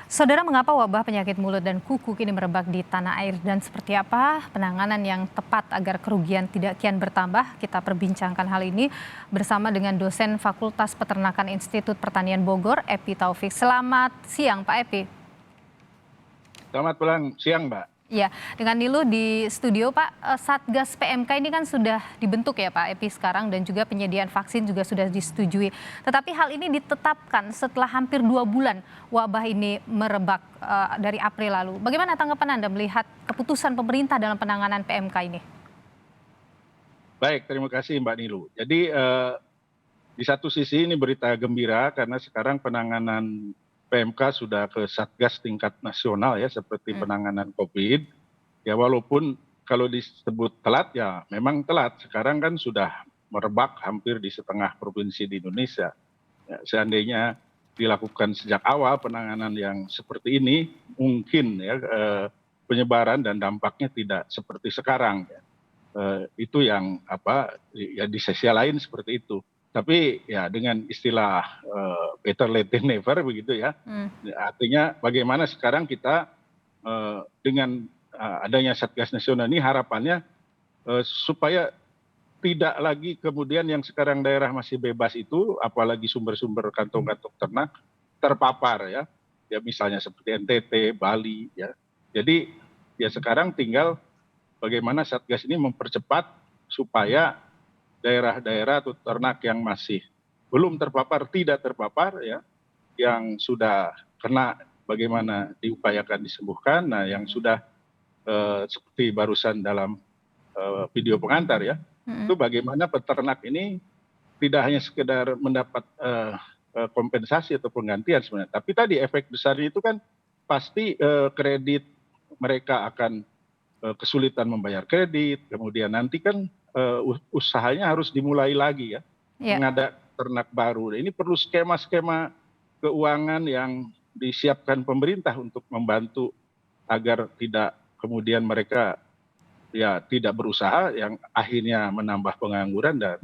Saudara, mengapa wabah penyakit mulut dan kuku kini merebak di tanah air dan seperti apa penanganan yang tepat agar kerugian tidak kian bertambah? Kita perbincangkan hal ini bersama dengan dosen Fakultas Peternakan Institut Pertanian Bogor, Epi Taufik. Selamat siang, Pak Epi. Selamat pulang siang, Mbak. Ya, dengan Nilu di studio, Pak. Satgas PMK ini kan sudah dibentuk ya, Pak Epi, sekarang, dan juga penyediaan vaksin juga sudah disetujui. Tetapi hal ini ditetapkan setelah hampir 2 bulan wabah ini merebak dari April lalu. Bagaimana tanggapan Anda melihat keputusan pemerintah dalam penanganan PMK ini? Baik, terima kasih Mbak Nilu. Jadi di satu sisi ini berita gembira karena sekarang penanganan PMK sudah ke Satgas tingkat nasional ya, seperti penanganan COVID. Ya walaupun kalau disebut telat ya memang telat. Sekarang kan sudah merebak hampir di setengah provinsi di Indonesia. Ya, seandainya dilakukan sejak awal penanganan yang seperti ini, mungkin ya penyebaran dan dampaknya tidak seperti sekarang. Ya. Itu yang ya di sisi lain seperti itu. Tapi ya dengan istilah better late than never begitu ya. Artinya bagaimana sekarang kita dengan adanya Satgas Nasional ini harapannya supaya tidak lagi kemudian yang sekarang daerah masih bebas itu, apalagi sumber-sumber kantong-kantong ternak terpapar ya. Ya misalnya seperti NTT, Bali ya. Jadi ya sekarang tinggal bagaimana Satgas ini mempercepat supaya daerah-daerah atau ternak yang masih belum terpapar, tidak terpapar ya, yang sudah kena bagaimana diupayakan disembuhkan, nah yang sudah seperti barusan dalam video pengantar ya, itu bagaimana peternak ini tidak hanya sekedar mendapat kompensasi atau penggantian sebenarnya, tapi tadi efek besarnya itu kan pasti kredit mereka akan kesulitan membayar kredit, kemudian nanti kan usahanya harus dimulai lagi ya, mengada ternak baru. Ini perlu skema-skema keuangan yang disiapkan pemerintah untuk membantu agar tidak kemudian mereka ya tidak berusaha yang akhirnya menambah pengangguran dan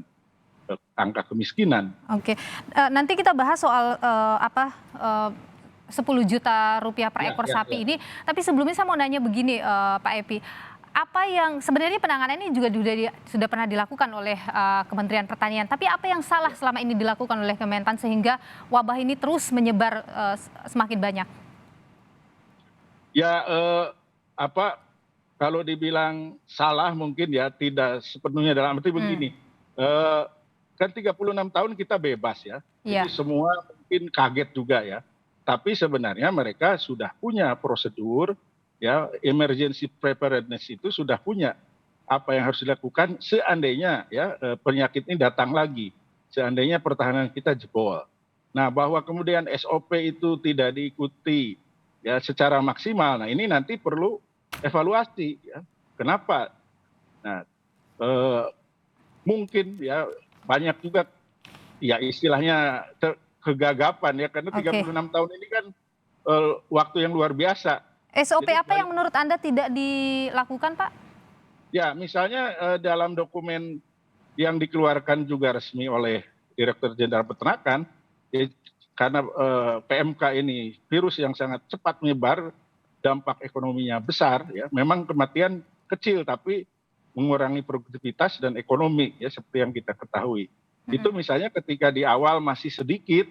angka kemiskinan. Oke, nanti kita bahas soal 10 juta rupiah per ekor sapi ini. Tapi sebelumnya saya mau nanya begini, Pak Epi. Apa yang sebenarnya penanganan ini juga sudah pernah dilakukan oleh Kementerian Pertanian. Tapi apa yang salah selama ini dilakukan oleh Kementan sehingga wabah ini terus menyebar semakin banyak? Ya kalau dibilang salah mungkin ya tidak sepenuhnya, dalam arti begini. Kan 36 tahun kita bebas ya. Jadi semua mungkin kaget juga ya. Tapi sebenarnya mereka sudah punya prosedur ya, emergency preparedness itu sudah punya apa yang harus dilakukan seandainya ya penyakit ini datang lagi, seandainya pertahanan kita jebol. Nah, bahwa kemudian SOP itu tidak diikuti ya secara maksimal, nah ini nanti perlu evaluasi ya. Kenapa? Nah, mungkin ya banyak juga ya istilahnya kegagapan ya, karena 36 tahun ini kan waktu yang luar biasa. SOP apa yang menurut Anda tidak dilakukan, Pak? Ya, misalnya dalam dokumen yang dikeluarkan juga resmi oleh Direktur Jenderal Peternakan, ya, karena PMK ini virus yang sangat cepat menyebar, dampak ekonominya besar, ya, memang kematian kecil tapi mengurangi produktivitas dan ekonomi, ya seperti yang kita ketahui. Itu misalnya ketika di awal masih sedikit,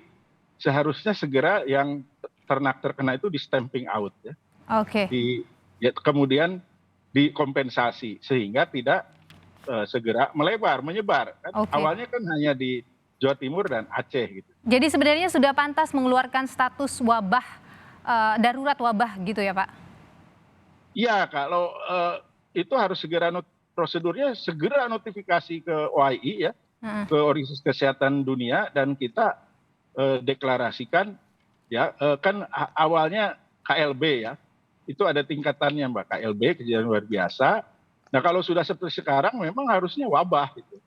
seharusnya segera yang ternak terkena itu di stamping out, ya. Kemudian dikompensasi sehingga tidak segera menyebar. Kan awalnya kan hanya di Jawa Timur dan Aceh gitu. Jadi sebenarnya sudah pantas mengeluarkan status wabah darurat wabah gitu ya, Pak? Iya, kalau itu harus segera prosedurnya segera notifikasi ke OII ya, ke Organisasi Kesehatan Dunia, dan kita deklarasikan ya, kan awalnya KLB ya. Itu ada tingkatannya Mbak, KLB, kejadian luar biasa. Nah kalau sudah seperti sekarang memang harusnya wabah gitu.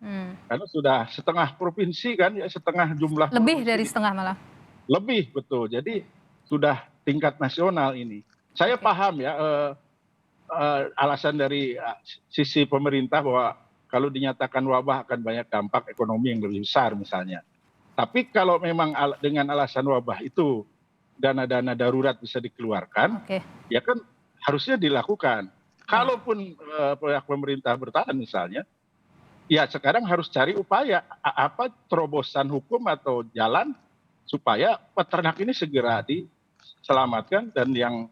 Karena sudah setengah provinsi kan ya, setengah jumlah lebih provinsi. dari setengah malah. Lebih, betul. Jadi sudah tingkat nasional ini. Saya paham ya alasan dari sisi pemerintah bahwa kalau dinyatakan wabah akan banyak dampak ekonomi yang lebih besar misalnya. Tapi kalau memang dengan alasan wabah itu dana-dana darurat bisa dikeluarkan, Oke. ya kan harusnya dilakukan. Kalaupun pihak pemerintah bertahan misalnya, ya sekarang harus cari upaya apa terobosan hukum atau jalan supaya peternak ini segera diselamatkan dan yang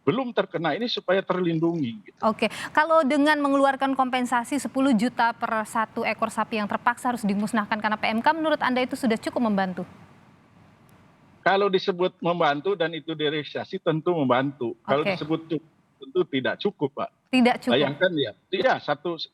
belum terkena ini supaya terlindungi. Gitu. Oke, kalau dengan mengeluarkan kompensasi 10 juta per satu ekor sapi yang terpaksa harus dimusnahkan karena PMK, menurut Anda itu sudah cukup membantu? Kalau disebut membantu dan itu direalisasi tentu membantu. Kalau Oke, disebut cukup tentu tidak cukup, Pak. tidak cukup. Bayangkan ya, iya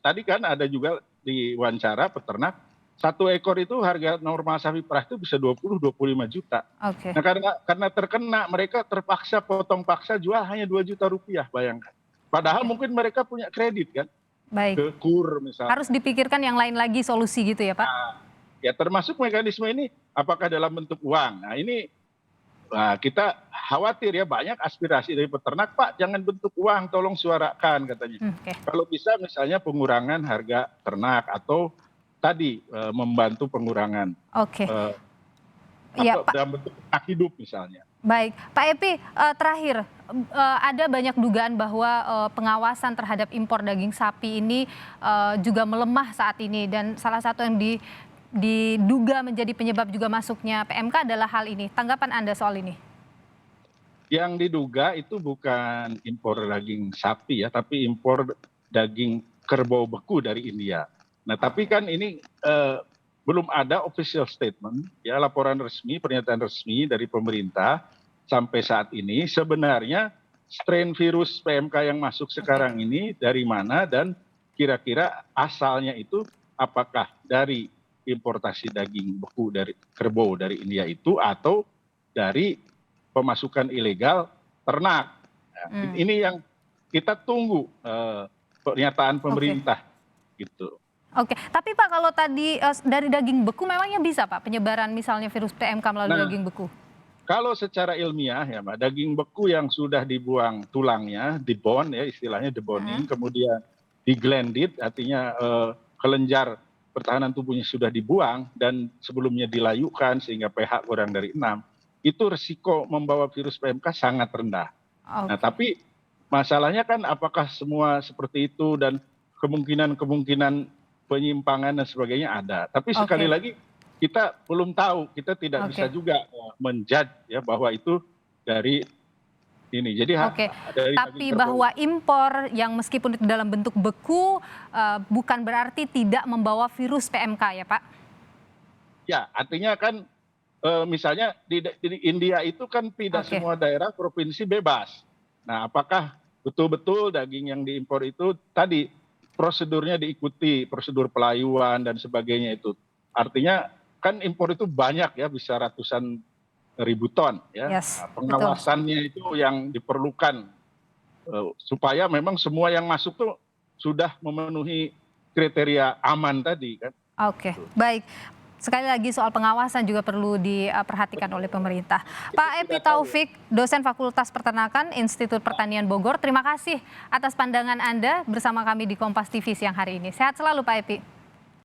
tadi kan ada juga di wawancara peternak, satu ekor itu harga normal sapi perah itu bisa 20-25 juta. Oke, Nah karena terkena mereka terpaksa potong paksa jual hanya 2 juta rupiah, bayangkan. Padahal oke. mungkin mereka punya kredit kan, Baik, ke KUR misalnya. harus dipikirkan yang lain lagi solusi gitu ya Pak? Ya termasuk mekanisme ini apakah dalam bentuk uang. Nah ini kita khawatir ya banyak aspirasi dari peternak, Pak jangan bentuk uang, tolong suarakan katanya. Oke, Kalau bisa misalnya pengurangan harga ternak atau tadi membantu pengurangan oke. Iya Pak, dalam bentuk hak hidup misalnya. baik. Pak Epi, terakhir, ada banyak dugaan bahwa pengawasan terhadap impor daging sapi ini juga melemah saat ini dan salah satu yang diduga menjadi penyebab juga masuknya PMK adalah hal ini. Tanggapan Anda soal ini? Yang diduga itu bukan impor daging sapi ya, tapi impor daging kerbau beku dari India. Nah tapi kan ini belum ada official statement, ya laporan resmi, pernyataan resmi dari pemerintah sampai saat ini. Sebenarnya strain virus PMK yang masuk sekarang ini dari mana dan kira-kira asalnya itu apakah dari importasi daging beku dari kerbau dari India itu atau dari pemasukan ilegal ternak. Nah, ini yang kita tunggu pernyataan pemerintah gitu. Oke, tapi Pak kalau tadi dari daging beku memangnya bisa Pak penyebaran misalnya virus PMK melalui Nah, daging beku? kalau secara ilmiah ya Mbak, daging beku yang sudah dibuang tulangnya, dibone ya istilahnya deboning, kemudian diglendid artinya kelenjar pertahanan tubuhnya sudah dibuang dan sebelumnya dilayukan sehingga pH kurang dari 6, itu risiko membawa virus PMK sangat rendah. Nah, Oke, tapi masalahnya kan apakah semua seperti itu dan kemungkinan penyimpangan dan sebagainya ada. Tapi sekali oke, lagi kita belum tahu, kita tidak bisa oke. juga menjudge ya bahwa itu dari ini. Jadi Oke, dari daging tapi kerbau. bahwa impor yang meskipun itu dalam bentuk beku bukan berarti tidak membawa virus PMK ya Pak? Ya, artinya kan misalnya di India itu kan tidak Oke, semua daerah provinsi bebas. Nah, apakah betul-betul daging yang diimpor itu tadi prosedurnya diikuti, prosedur pelayuan dan sebagainya itu. Artinya kan impor itu banyak ya, bisa ratusan ribu ton ya. yes, Nah, betul. pengawasannya itu yang diperlukan supaya memang semua yang masuk tuh sudah memenuhi kriteria aman tadi kan. Oke, baik. Sekali lagi soal pengawasan juga perlu diperhatikan oleh pemerintah. Kita Pak Epi tidak tahu ya. Taufik, dosen Fakultas Peternakan Institut Pertanian Bogor, terima kasih atas pandangan Anda bersama kami di Kompas TV siang hari ini. Sehat selalu Pak Epi.